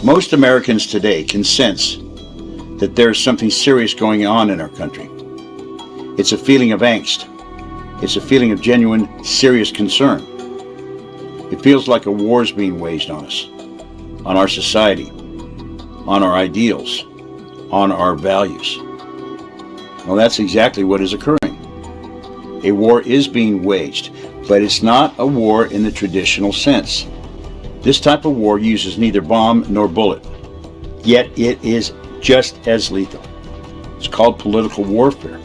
Most Americans today can sense that there is something serious going on in our country. It's a feeling of angst. It's a feeling of genuine, serious concern. It feels like a war is being waged on us, on our society, on our ideals, on our values. Well, that's exactly what is occurring. A war is being waged, but it's not a war in the traditional sense. This type of war uses neither bomb nor bullet, yet it is just as lethal. It's called political warfare.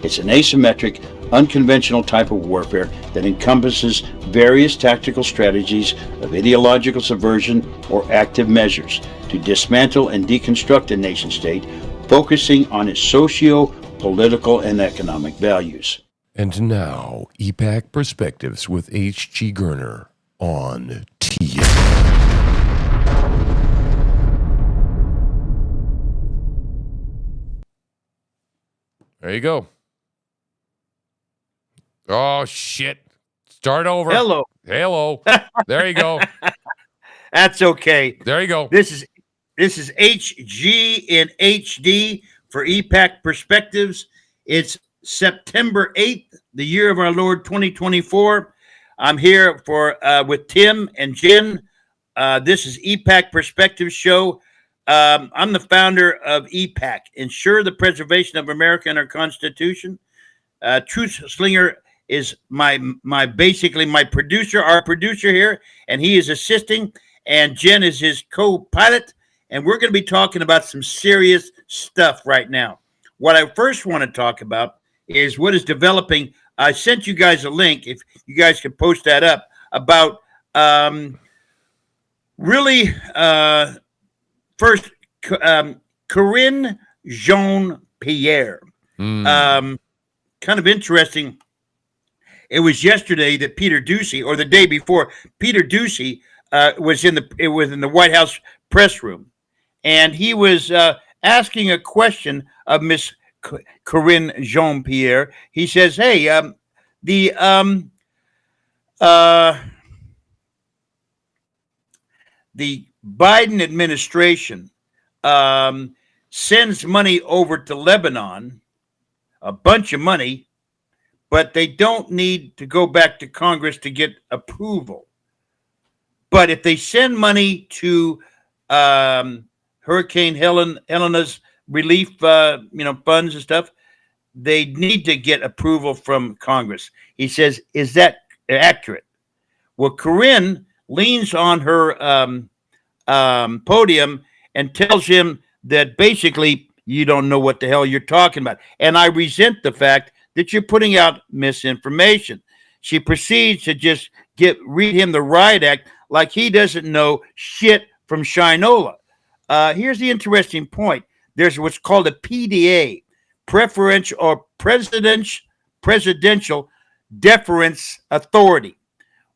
It's an asymmetric, unconventional type of warfare that encompasses various tactical strategies of ideological subversion or active measures to dismantle and deconstruct a nation-state, focusing on its socio-political and economic values. And now, EPAC Perspectives with H.G. Goerner on TF. There you go. Oh, shit. Start over. Hello. There you go. That's okay. There you go. This is HG in HD for EPAC Perspectives. It's September 8th, the year of our Lord 2024. I'm here with Tim and Jen. This is EPAC Perspectives Show. I'm the founder of EPAC, Ensure the Preservation of America and our Constitution. Truth Slinger is basically my producer, our producer here, and he is assisting, and Jen is his co-pilot, and we're going to be talking about some serious stuff right now. What I first want to talk about is what is developing. I sent you guys a link, if you guys could post that up, about first, Karine Jean-Pierre. Kind of interesting. It was yesterday that Peter Doocy, or the day before, Peter Doocy was in the White House press room, and he was asking a question of Miss Karine Jean-Pierre. He says, "Hey, the Biden administration sends money over to Lebanon, a bunch of money, but they don't need to go back to Congress to get approval. But if they send money to Hurricane Helena's relief, funds and stuff, they need to get approval from Congress." He says, "Is that accurate?" Well, Karine leans on her podium and tells him that basically you don't know what the hell you're talking about. And I resent the fact that you're putting out misinformation. She proceeds to just read him the riot act like he doesn't know shit from Shinola. Here's the interesting point. There's what's called a PDA, preferential or presidential deference authority.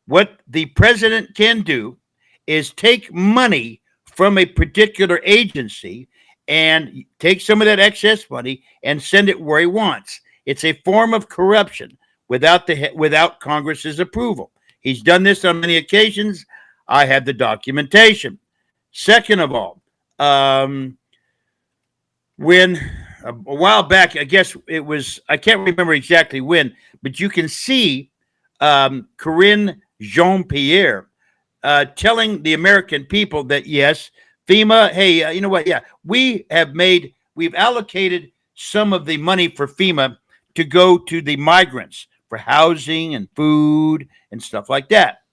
What the president can do is take money from a particular agency and take some of that excess money and send it where he wants. It's a form of corruption without Congress's approval. He's done this on many occasions. I have the documentation. Second of all, when a while back, I guess it was, I can't remember exactly when, but you can see Karine Jean-Pierre telling the American people that, yes, FEMA, hey, you know what? Yeah, we've allocated some of the money for FEMA to go to the migrants for housing and food and stuff like that.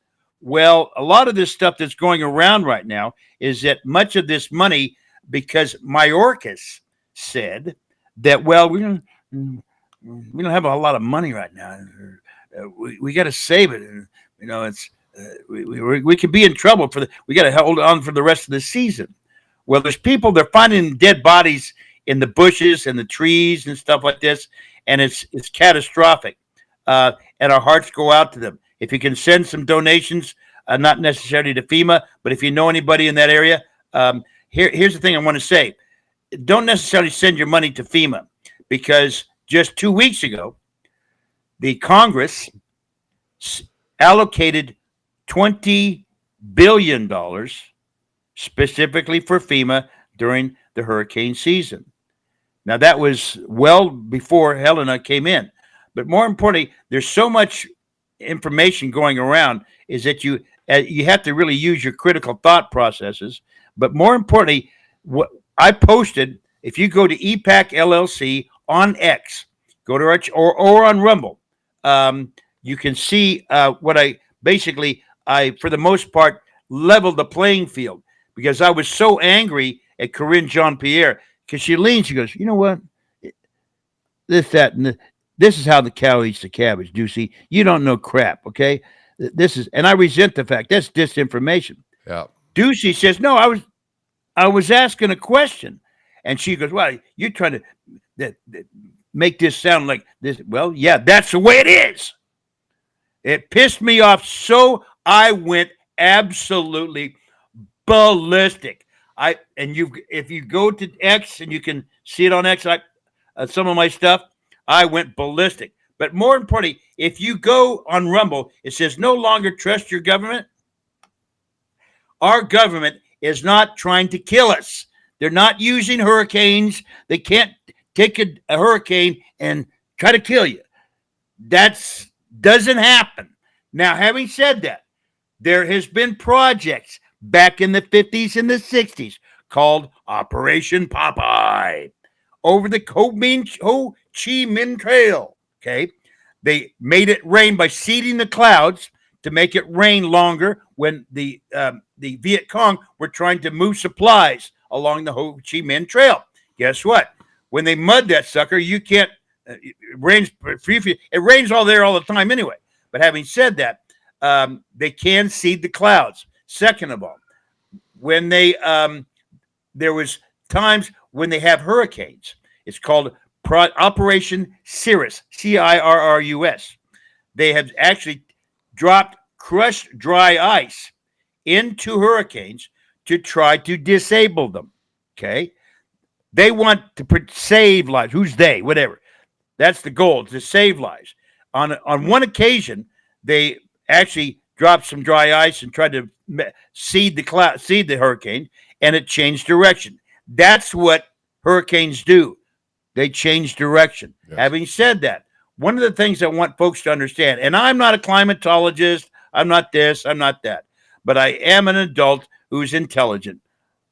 Well, a lot of this stuff that's going around right now is that much of this money, because Mayorkas said that, well, we don't have a lot of money right now. We got to save it. And, it's we could be in trouble we got to hold on for the rest of the season. Well, there's people, they're finding dead bodies in the bushes and the trees and stuff like this, and it's catastrophic. And our hearts go out to them. If you can send some donations, not necessarily to FEMA, but if you know anybody in that area, here's the thing I want to say. Don't necessarily send your money to FEMA, because just 2 weeks ago, the Congress allocated $20 billion specifically for FEMA during the hurricane season. Now, that was well before Helena came in. But more importantly, there's so much information going around is that you have to really use your critical thought processes. But more importantly, what I posted, if you go to EPAC LLC on X, go to our or on Rumble, you can see what I for the most part leveled the playing field because I was so angry at Corinne Jean Pierre because she leans, she goes, you know what, this, that, and this is how the cow eats the cabbage, Ducey. You don't know crap, okay? This is, and I resent the fact that's disinformation. Yeah. Ducey says, no, I was asking a question, and she goes, well, you're trying to make this sound like this. Well, yeah, that's the way it is. It pissed me off, so I went absolutely ballistic. If you go to X and you can see it on X, some of my stuff, I went ballistic. But more importantly, if you go on Rumble, it says no longer trust your government. Our government is not trying to kill us. They're not using hurricanes. They can't take a hurricane and try to kill you. That doesn't happen. Now, having said that, there has been projects back in the 50s and the 60s called Operation Popeye over the Ho Chi Minh Trail. Okay. They made it rain by seeding the clouds to make it rain longer when the Viet Cong were trying to move supplies along the Ho Chi Minh Trail. Guess what? When they mud that sucker, you can't, it rains it rains all the time anyway. But having said that, they can seed the clouds. Second of all, when they there was times when they have hurricanes. It's called Operation Cirrus, Cirrus. They have actually dropped crushed dry ice into hurricanes to try to disable them. Okay, they want to save lives. Who's they? Whatever. That's the goal, to save lives. On one occasion, they actually dropped some dry ice and tried to seed the hurricane, and it changed direction. That's what hurricanes do. They change direction. Yes. Having said that, one of the things I want folks to understand, and I'm not a climatologist, I'm not this, I'm not that, but I am an adult who's intelligent,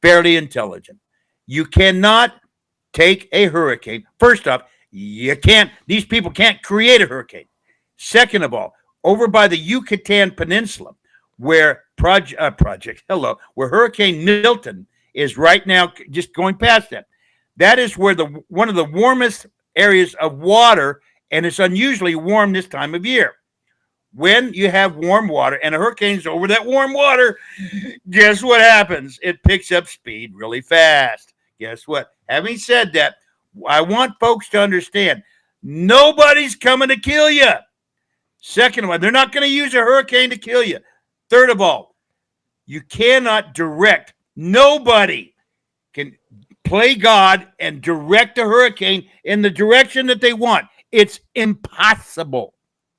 fairly intelligent. You cannot take a hurricane. First off, these people can't create a hurricane. Second of all, over by the Yucatan Peninsula, where where Hurricane Milton is right now, just going past that. That is where one of the warmest areas of water, and it's unusually warm this time of year. When you have warm water and a hurricane's over that warm water, guess what happens? It picks up speed really fast. Guess what? Having said that, I want folks to understand, nobody's coming to kill you. Second of all, they're not going to use a hurricane to kill you. Third of all, you cannot direct. Nobody can play God and direct a hurricane in the direction that they want. It's impossible.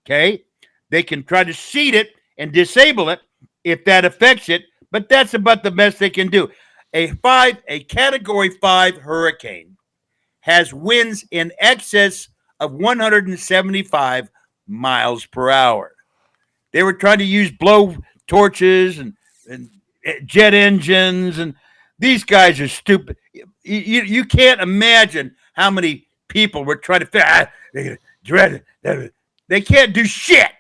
Okay? They can try to seed it and disable it if that affects it, but that's about the best they can do. A Category 5 hurricane has winds in excess of 175 miles per hour. They were trying to use blow torches and jet engines, and these guys are stupid. You can't imagine how many people were trying to they can't do shit.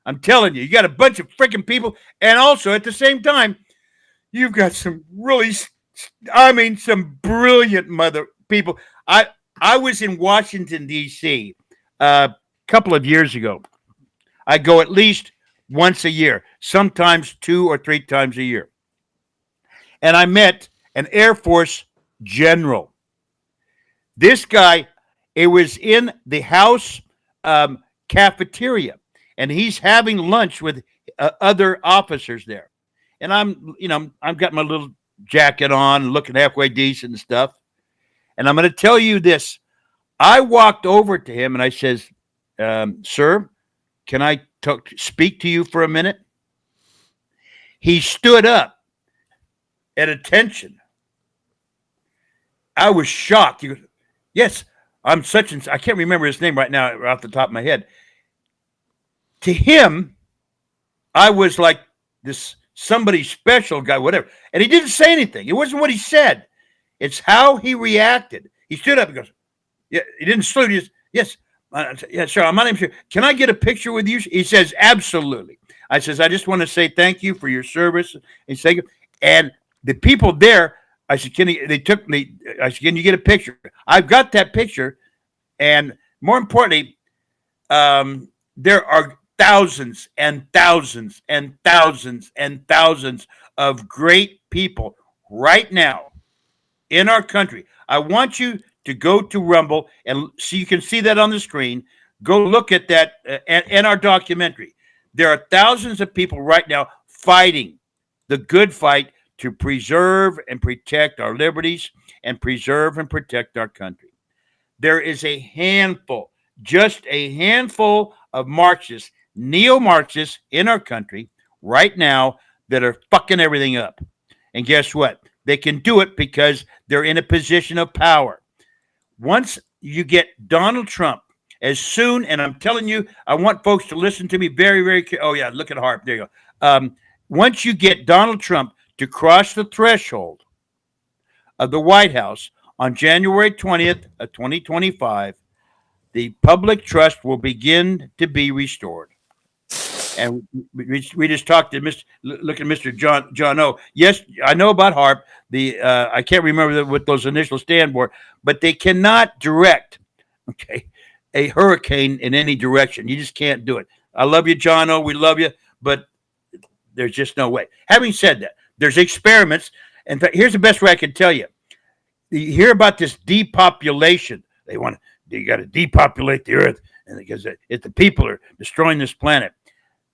I'm telling you, you got a bunch of freaking people, and also at the same time, you've got some some brilliant mother people. I was in Washington, D.C. A couple of years ago. I go at least once a year, sometimes 2 or 3 times a year. And I met an Air Force general. This guy, it was in the House cafeteria, and he's having lunch with other officers there. And I've got my little jacket on, looking halfway decent and stuff. And I'm going to tell you this. I walked over to him and I says, sir, can I speak to you for a minute? He stood up at attention. I was shocked. He goes, yes, I'm such and I can't remember his name right now off the top of my head. To him, I was like this somebody special guy, whatever. And he didn't say anything. It wasn't what he said. It's how he reacted. He stood up and goes, yeah, he didn't salute. He just, yes, yeah, sure. My name's here. Can I get a picture with you? He says, absolutely. I says, I just want to say thank you for your service. And the people there, I said, they took me. I said, can you get a picture? I've got that picture. And more importantly, there are thousands and thousands and thousands and thousands of great people right now in our country. I want you to go to Rumble and so you can see that on the screen. Go look at that and our documentary. There are thousands of people right now fighting the good fight to preserve and protect our liberties and preserve and protect our country. There is a handful, just a handful of Marxists, neo-Marxists in our country right now that are fucking everything up. And guess what? They can do it because they're in a position of power. Once you get Donald Trump, as soon, and I'm telling you, I want folks to listen to me very, very carefully. Oh, yeah, look at Harp. There you go. Once you get Donald Trump to cross the threshold of the White House on January 20th of 2025, the public trust will begin to be restored. And we just talked to look at Mr. John O. Yes, I know about HARP. I can't remember what those initials stand for, but they cannot direct, a hurricane in any direction. You just can't do it. I love you, John O. We love you, but there's just no way. Having said that, there's experiments. In fact, here's the best way I can tell you. You hear about this depopulation. You got to depopulate the earth, and because if the people are destroying this planet.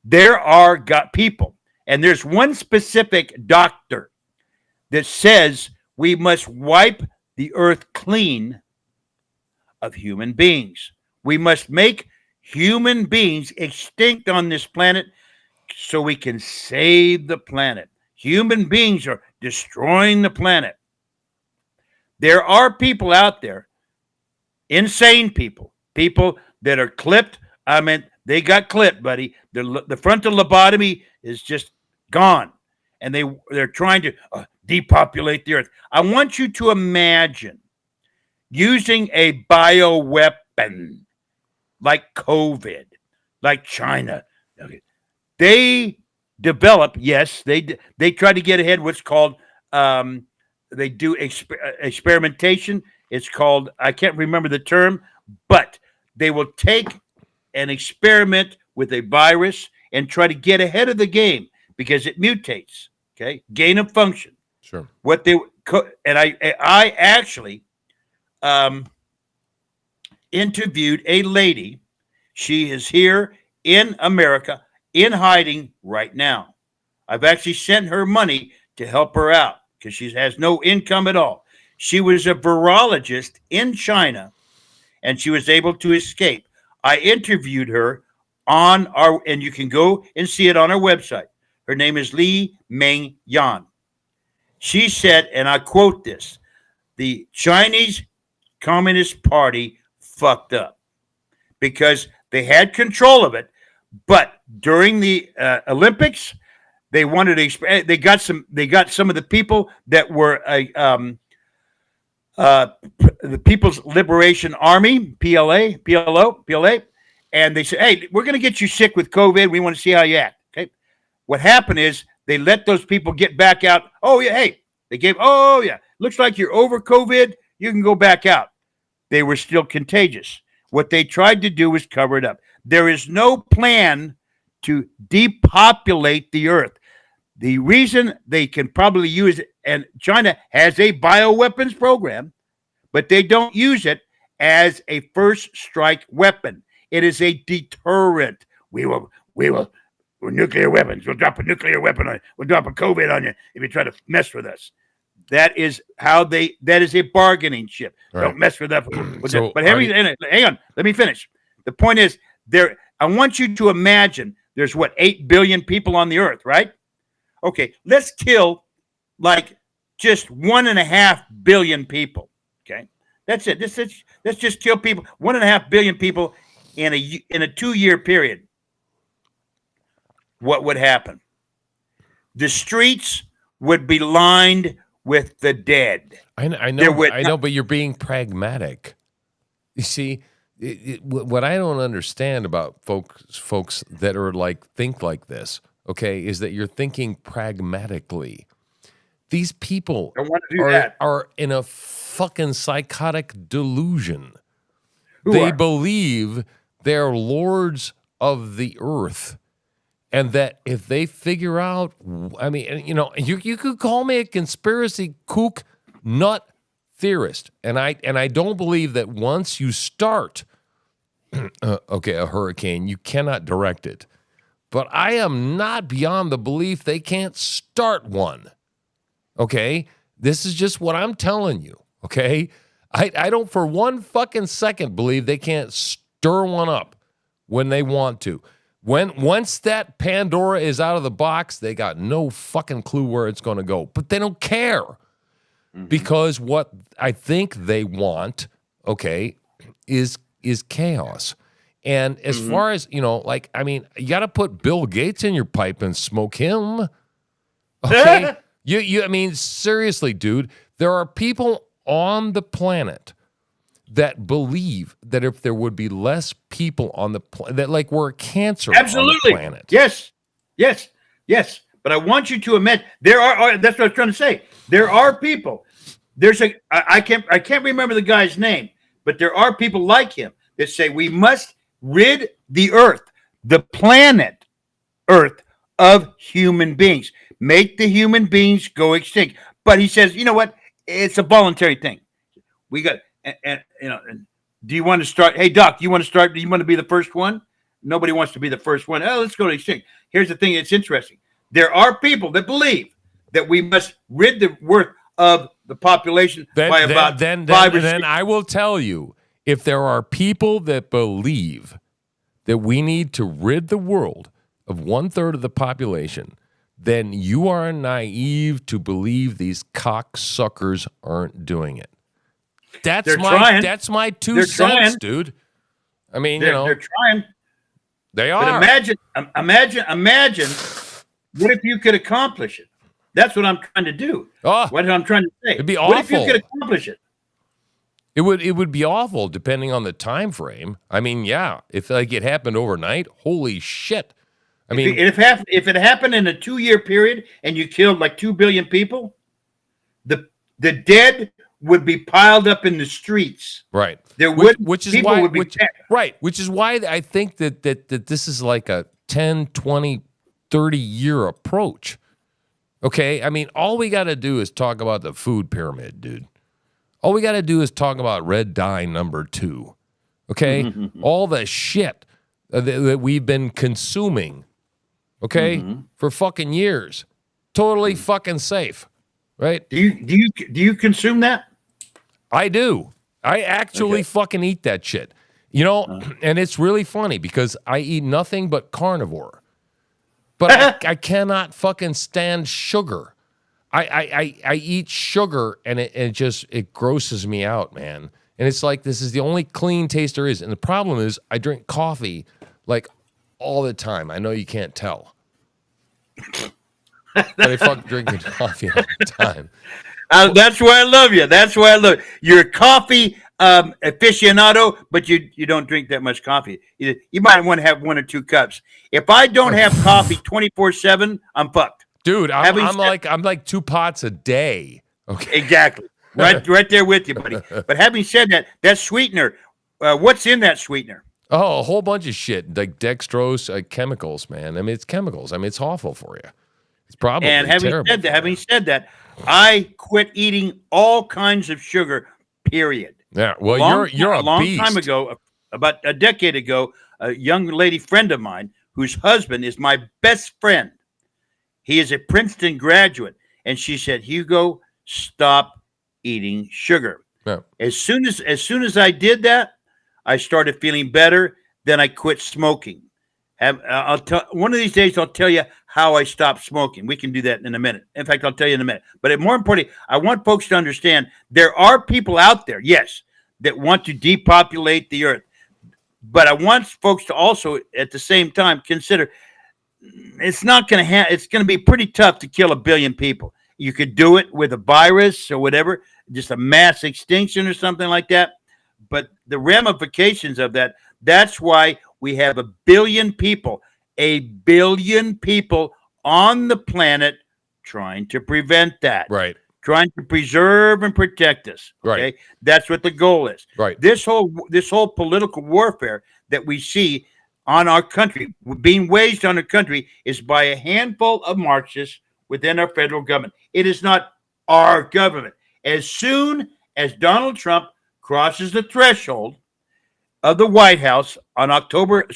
There are people, and there's one specific doctor that says we must wipe the earth clean of human beings. We must make human beings extinct on this planet so we can save the planet. Human beings are destroying the planet. There are people out there, insane people that are clipped. I mean, they got clipped, buddy. The frontal lobotomy is just gone. And they're trying to depopulate the earth. I want you to imagine using a bioweapon like COVID, like China. Okay. They develop, yes, they try to get ahead what's called, they do experimentation. It's called, I can't remember the term, but they will take an experiment with a virus and try to get ahead of the game because it mutates. Okay, gain of function. Sure. I actually interviewed a lady. She is here in America in hiding right now. I've actually sent her money to help her out because she has no income at all. She was a virologist in China, and she was able to escape. I interviewed her and you can go and see it on our website. Her name is Li Meng Yan. She said, and I quote this, the Chinese Communist Party fucked up because they had control of it, but during the Olympics, they wanted to. They got some of the people that were the People's Liberation Army, PLA, and they said, "Hey, we're going to get you sick with COVID. We want to see how you act." Okay, what happened is they let those people get back out. Oh yeah, hey, they gave. Oh yeah, looks like you're over COVID. You can go back out. They were still contagious. What they tried to do was cover it up. There is no plan to depopulate the earth. The reason they can probably use it, and China has a bioweapons program, but they don't use it as a first strike weapon. It is a deterrent. We're nuclear weapons. We'll drop a nuclear weapon on you. We'll drop a COVID on you if you try to mess with us. That is a bargaining chip. Right. Don't mess with that. But hang on, let me finish. The point is, I want you to imagine there's 8 billion people on the earth, right? Okay, let's kill like just 1.5 billion people. Okay, that's it. Let's just kill people. 1.5 billion people in a 2-year period. What would happen? The streets would be lined with the dead. I know, but you're being pragmatic. You see, what I don't understand about folks that are think like this, okay, is that you're thinking pragmatically. These people are in a fucking psychotic delusion. They believe they're lords of the earth. And that if they figure out, I mean, you could call me a conspiracy kook nut theorist, and I don't believe that once you start, a hurricane, you cannot direct it. But I am not beyond the belief they can't start one. Okay, this is just what I'm telling you. Okay, I don't for one fucking second believe they can't stir one up when they want to. Once that Pandora is out of the box, they got no fucking clue where it's going to go. But they don't care because what I think they want, okay, is chaos. And as far as, you got to put Bill Gates in your pipe and smoke him. Okay? I mean, seriously, dude, there are people on the planet that believe that if there would be less people on the planet, that we're a cancer on the planet. Yes. But I want you to admit there are. That's what I was trying to say. There are people. I can't remember the guy's name, but there are people like him that say we must rid the earth, the planet Earth, of human beings. Make the human beings go extinct. But he says, you know what? It's a voluntary thing. We got. And do you want to start? Hey, Doc, do you want to start? Do you want to be the first one? Nobody wants to be the first one. Oh, let's go to extinct. Here's the thing. It's interesting. There are people that believe that we must rid the earth of the population by about 5 or 6. Then I will tell you, if there are people that believe that we need to rid the world of 1/3 of the population, then you are naive to believe these cocksuckers aren't doing it. That's my 2 cents, dude. I mean, they're trying. They are. But imagine. What if you could accomplish it? That's what I'm trying to do. What I'm trying to say. It'd be awful. What if you could accomplish it? It would be awful, depending on the time frame. I mean, yeah, if it happened overnight, holy shit. I mean, if it happened in a 2-year period and you killed 2 billion people, the dead would be piled up in the streets. Right. Which is why I think that this is like a 10, 20, 30-year approach. Okay? I mean, all we got to do is talk about the food pyramid, dude. All we got to do is talk about red dye number 2. Okay? All the shit that we've been consuming, okay, for fucking years. Totally fucking safe. Right? Do you consume that? I do. I actually fucking eat that shit. And it's really funny because I eat nothing but carnivore. But I cannot fucking stand sugar. I eat sugar and it grosses me out, man. And it's like this is the only clean taste there is. And the problem is I drink coffee all the time. I know you can't tell. But I fuck drinking coffee all the time. That's why I love you. That's why I love you. You're a coffee aficionado, but you don't drink that much coffee. You might want to have 1 or 2 cups. If I don't have coffee 24/7, I'm fucked. Dude, I'm like 2 pots a day. Okay, exactly. Right there with you, buddy. But having said that sweetener, what's in that sweetener? Oh, a whole bunch of shit like dextrose, chemicals, man. I mean, it's chemicals. I mean, it's awful for you. It's probably terrible. Having said that, I quit eating all kinds of sugar. Period. Yeah. Well, you're a long beast. Time ago, about a decade ago, a young lady friend of mine whose husband is my best friend. He is a Princeton graduate, and she said, "Hugo, stop eating sugar." Yeah. As soon as I did that, I started feeling better. Then I quit smoking. I'll tell one of these days. I'll tell you how I stopped smoking. We can do that in a minute. In fact, I'll tell you in a minute. But more importantly, I want folks to understand there are people out there, yes, that want to depopulate the earth. But I want folks to also, at the same time, consider it's not going to it's going to be pretty tough to kill 1 billion people. You could do it with a virus or whatever, just a mass extinction or something like that. But the ramifications of that, that's why we have 1 billion people on the planet trying to prevent that. Right. Trying to preserve and protect us. Okay? Right. That's what the goal is. Right. This whole political warfare that we see on our country, being waged on our country, is by a handful of Marxists within our federal government. It is not our government. As soon as Donald Trump crosses the threshold of the White House on January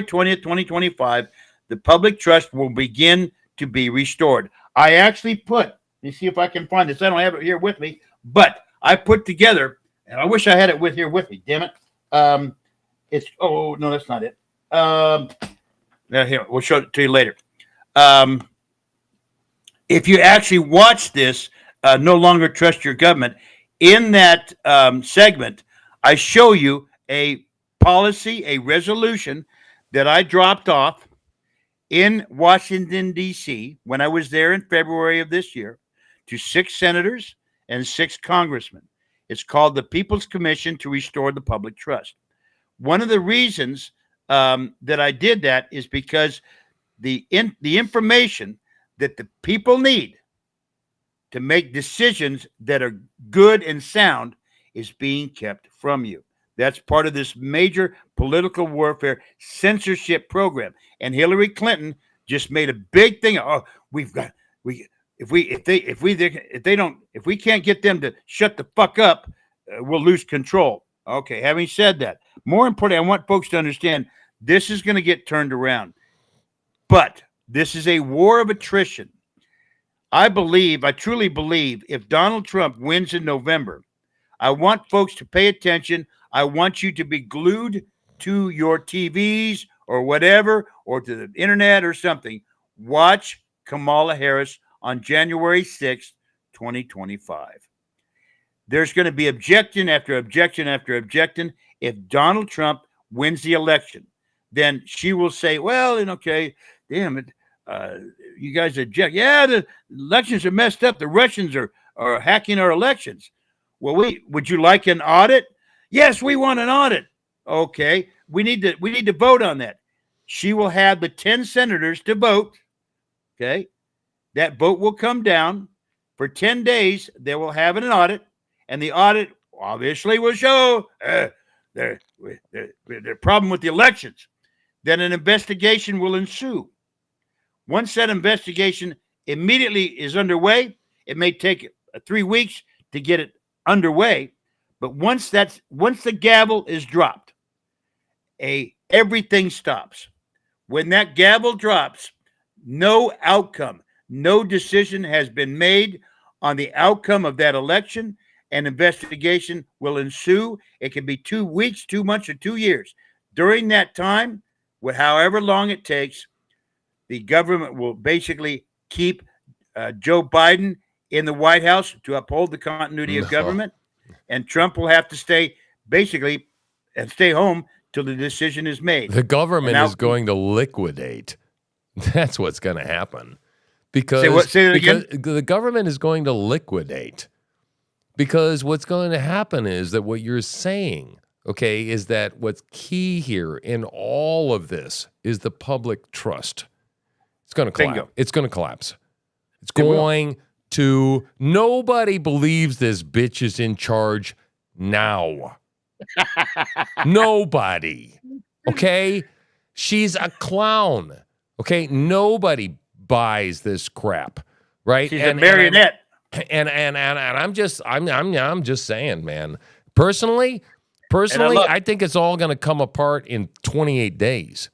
20th, 2025, the public trust will begin to be restored. I actually let me see if I can find this. I don't have it here with me, but I put together, and I wish I had it here with me. Damn it. No, that's not it. Here, we'll show it to you later. If you actually watch this, No Longer Trust Your Government, in that segment, I show you a policy, a resolution that I dropped off in Washington, D.C., when I was there in February of this year, to 6 senators and 6 congressmen. It's called the People's Commission to Restore the Public Trust. One of the reasons that I did that is because the information that the people need to make decisions that are good and sound is being kept from you. That's part of this major political warfare censorship program. And Hillary Clinton just made a big thing. If we can't get them to shut the fuck up, we'll lose control. Okay. Having said that, more importantly, I want folks to understand this is going to get turned around, but this is a war of attrition. I truly believe if Donald Trump wins in November, I want folks to pay attention. I want you to be glued to your TVs or whatever, or to the internet or something. Watch Kamala Harris on January 6th, 2025. There's going to be objection after objection after objection. If Donald Trump wins the election, then she will say, well, okay, damn it, you guys object. Yeah, the elections are messed up. The Russians are hacking our elections. Well, would you like an audit? Yes, we want an audit. Okay, we need to vote on that. She will have the 10 senators to vote. Okay, that vote will come down. For 10 days, they will have an audit, and the audit obviously will show the problem with the elections. Then an investigation will ensue. Once that investigation immediately is underway, it may take 3 weeks to get it underway, but once the gavel is dropped, everything stops. When that gavel drops, no outcome, no decision has been made on the outcome of that election. An investigation will ensue. It can be 2 weeks, 2 months, or 2 years. During that time, however long it takes, the government will basically keep Joe Biden in the White House to uphold the continuity of government, and Trump will have to stay home till the decision is made. The government is going to liquidate. That's what's going to happen. Because the government is going to liquidate. Because what's going to happen is that what you're saying, okay, is that what's key here in all of this is the public trust. It's going to collapse. Bingo. It's going to collapse. It's going to. Nobody believes this bitch is in charge now. Nobody. Okay? She's a clown. Okay? Nobody buys this crap. Right? She's a marionette. And I'm just saying, man. Personally, I think it's all going to come apart in 28 days.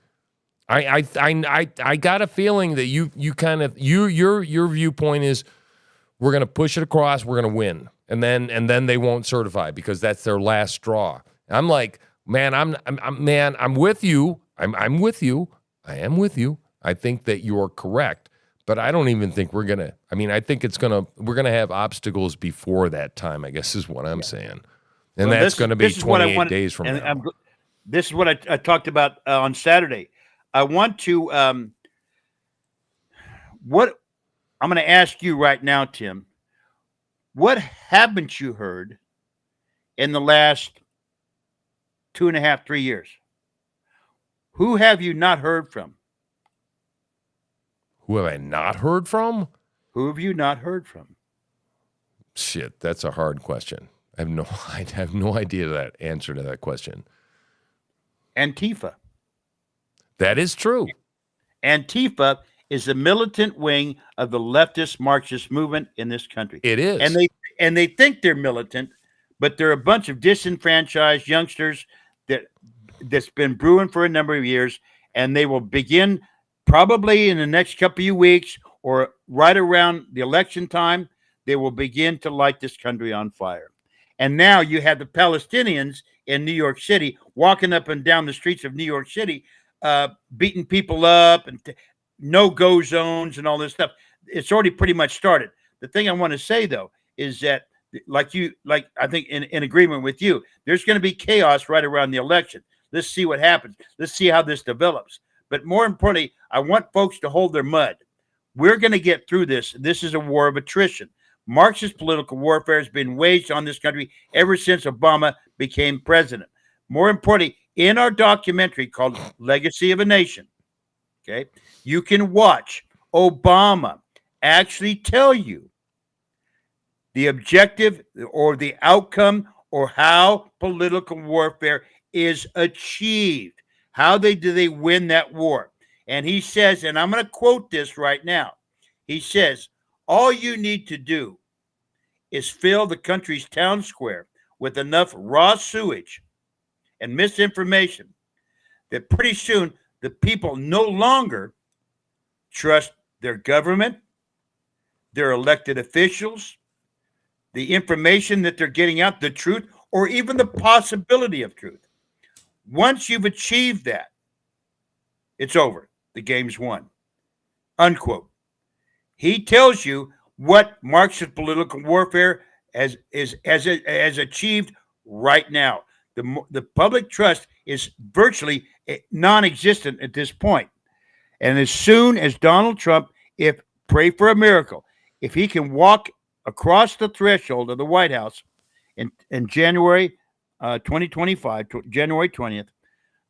I got a feeling that your viewpoint is we're going to push it across, we're going to win, and then they won't certify because that's their last straw. I'm like, man, I'm with you. I'm with you. I am with you. I think that you're correct, but I don't even think we're gonna. I mean, I think we're gonna have obstacles before that time, I guess is what I'm saying, and Well, that's going to be this is what I 28 want, days from and now. this is what I talked about on Saturday. I want to what I'm going to ask you right now, Tim. What haven't you heard in the last 2.5, 3 years? Who have you not heard from? Who have I not heard from? Who have you not heard from? Shit, that's a hard question. I have no idea that answer to that question. Antifa. That is true. Antifa is the militant wing of the leftist Marxist movement in this country. It is. And they think they're militant, but they're a bunch of disenfranchised youngsters that's been brewing for a number of years, and they will begin probably in the next couple of weeks or right around the election time, they will begin to light this country on fire. And now you have the Palestinians in New York City walking up and down the streets of New York City, beating people up and no-go zones and all this stuff. It's already pretty much started. The thing I want to say, though, is that like I think in agreement with you, there's going to be chaos right around the election. Let's see what happens. Let's see how this develops. But more importantly, I want folks to hold their mud. We're going to get through this. This is a war of attrition. Marxist political warfare has been waged on this country ever since Obama became president. More importantly, in our documentary called Legacy of a Nation, okay, you can watch Obama actually tell you the objective or the outcome or how political warfare is achieved. How do they win that war? And he says, and I'm going to quote this right now. He says, all you need to do is fill the country's town square with enough raw sewage and misinformation that pretty soon the people no longer trust their government, their elected officials, the information that they're getting out, the truth, or even the possibility of truth. Once you've achieved that, it's over. The game's won. Unquote. He tells you what Marxist political warfare has achieved right now. The public trust is virtually non-existent at this point. And as soon as Donald Trump, pray for a miracle, if he can walk across the threshold of the White House in January 2025, January 20th,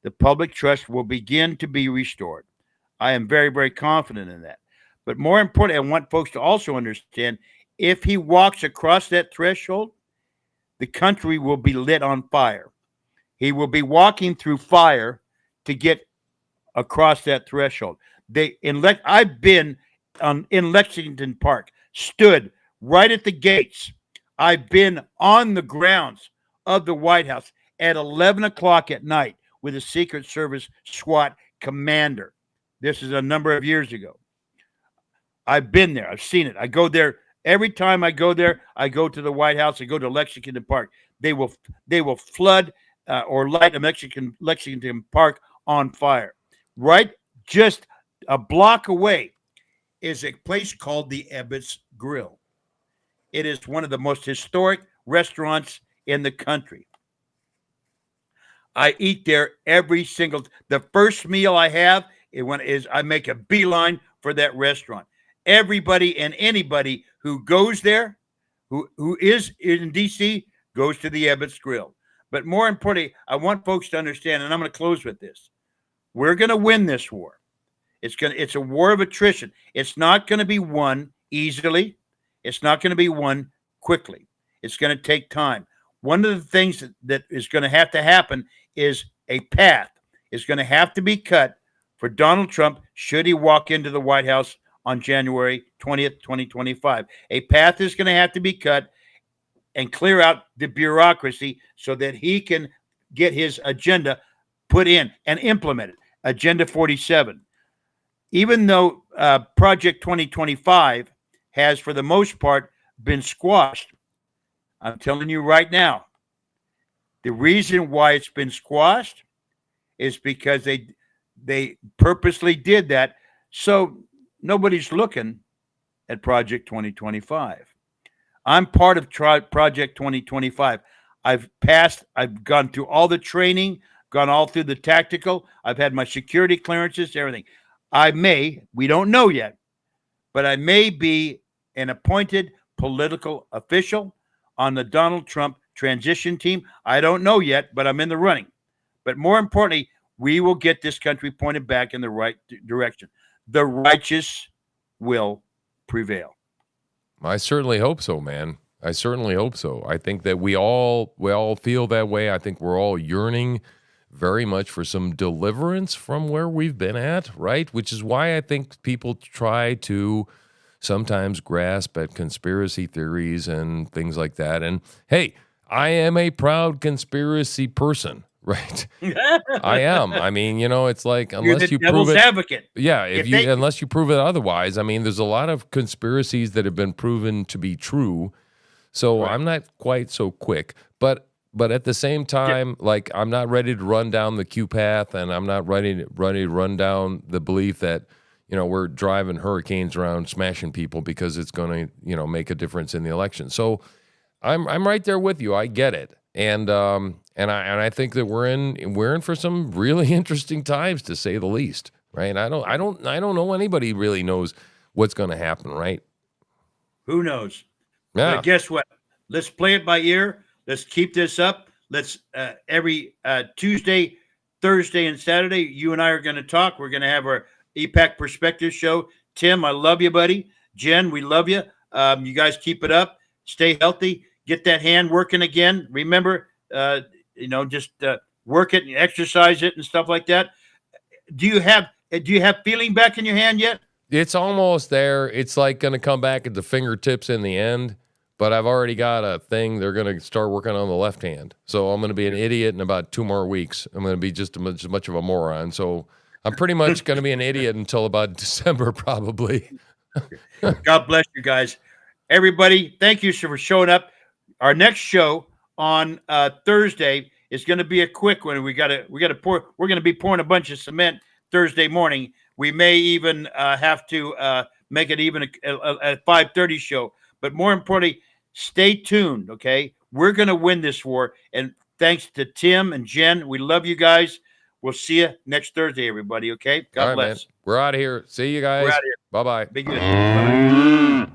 the public trust will begin to be restored. I am very, very confident in that. But more importantly, I want folks to also understand, if he walks across that threshold, the country will be lit on fire. He will be walking through fire to get across that threshold. I've been in Lexington Park, stood right at the gates. I've been on the grounds of the White House at 11 o'clock at night with a Secret Service SWAT commander. This is a number of years ago. I've been there. I've seen it. I go there every time I go there. I go to the White House. I go to Lexington Park. They will flood or light a Lexington Park on fire. Right, just a block away is a place called the Ebbets Grill. It is one of the most historic restaurants in the country. I eat there the first meal I have is I make a beeline for that restaurant. Everybody and anybody who goes there, who is in D.C., goes to the Ebbets Grill. But more importantly, I want folks to understand, and I'm going to close with this. We're going to win this war. It's a war of attrition. It's not going to be won easily. It's not going to be won quickly. It's going to take time. One of the things that is going to have to happen is a path is going to have to be cut for Donald Trump should he walk into the White House on January 20th, 2025. A path is going to have to be cut and clear out the bureaucracy so that he can get his agenda put in and implemented. Agenda 47. Even though Project 2025 has, for the most part, been squashed, I'm telling you right now, the reason why it's been squashed is because They purposely did that. So nobody's looking at Project 2025. I'm part of Project 2025. I've gone through all the training, gone all through the tactical. I've had my security clearances, everything. We don't know yet, but I may be an appointed political official on the Donald Trump transition team. I don't know yet, but I'm in the running. But more importantly, we will get this country pointed back in the right direction. The righteous will prevail. I certainly hope so, man. I certainly hope so. I think that we all feel that way. I think we're all yearning very much for some deliverance from where we've been at, right? Which is why I think people try to sometimes grasp at conspiracy theories and things like that. And hey, I am a proud conspiracy person, right? I am. I mean, it's like unless you prove it, advocate. yeah. Unless you prove it otherwise, I mean, there's a lot of conspiracies that have been proven to be true. So right. I'm not quite so quick, but at the same time, like I'm not ready to run down the Q path, and I'm not ready to run down the belief that we're driving hurricanes around, smashing people because it's going to make a difference in the election. So I'm right there with you. I get it, and I think that we're in for some really interesting times, to say the least. Right? I don't know anybody really knows what's going to happen. Right? Who knows? Yeah. But guess what? Let's play it by ear. Let's keep this up. Let's every Tuesday, Thursday, and Saturday, you and I are going to talk. We're going to have our EPAC Perspective show. Tim, I love you, buddy. Jen, we love you. You guys keep it up. Stay healthy. Get that hand working again. Remember, just work it and exercise it and stuff like that. Do you have feeling back in your hand yet? It's almost there. It's like going to come back at the fingertips in the end. But I've already got a thing. They're going to start working on the left hand. So I'm going to be an idiot in about 2 more weeks. I'm going to be just as much of a moron. So I'm pretty much going to be an idiot until about December, probably. God bless you guys. Everybody, thank you for showing up. Our next show on Thursday is going to be a quick one. We're going to be pouring a bunch of cement Thursday morning. We may even have to make it even a 5:30 show. But more importantly, stay tuned, okay? We're going to win this war. And thanks to Tim and Jen, we love you guys. We'll see you next Thursday, everybody, okay? God bless. Man. We're out of here. See you guys. We're out of here. Bye-bye. Be good. Bye.